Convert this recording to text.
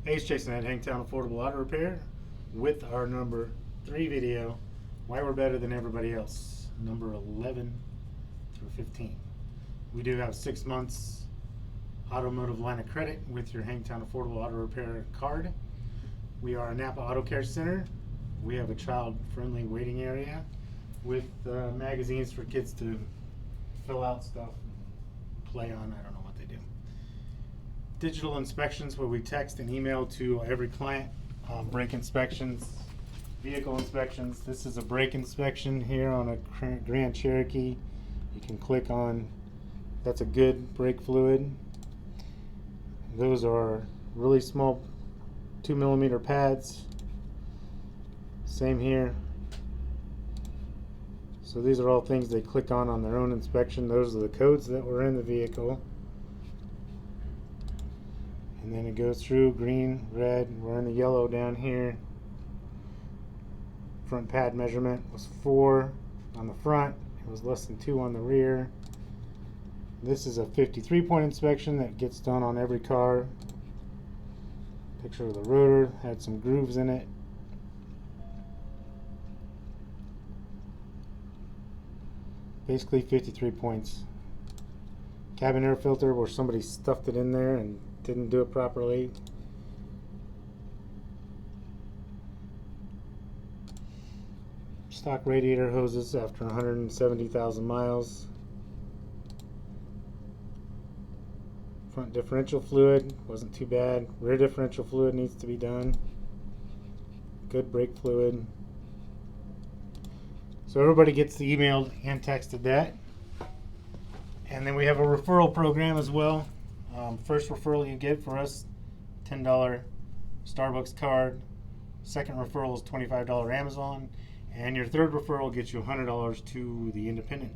Hey, it's Jason at Hangtown Affordable Auto Repair with our number 3 video, Why We're Better Than Everybody Else, number 11 through 15. We do have 6 months automotive line of credit with your Hangtown Affordable Auto Repair card. We are a Napa Auto Care Center. We have a child-friendly waiting area with magazines for kids to fill out stuff and play on. I don't know what they do. Digital inspections where we text and email to every client. Brake inspections, vehicle inspections. This is a brake inspection here on a Grand Cherokee. You can click on, that's a good brake fluid. Those are really small 2mm pads. Same here. So these are all things they click on their own inspection. Those are the codes that were in the vehicle. And then it goes through green, red, we're in the yellow down here. Front pad measurement was 4 on the front, it was less than 2 on the rear. This is a 53-point inspection that gets done on every car. Picture of the rotor, had some grooves in it. Basically 53 points. Cabin air filter where somebody stuffed it in there and didn't do it properly. Stock radiator hoses after 170,000 miles. Front differential fluid wasn't too bad. Rear differential fluid needs to be done. Good brake fluid. So everybody gets the emailed and texted that. And then we have a referral program as well. First referral you get for us, $10 Starbucks card. Second referral is $25 Amazon. And your third referral gets you $100 to the independent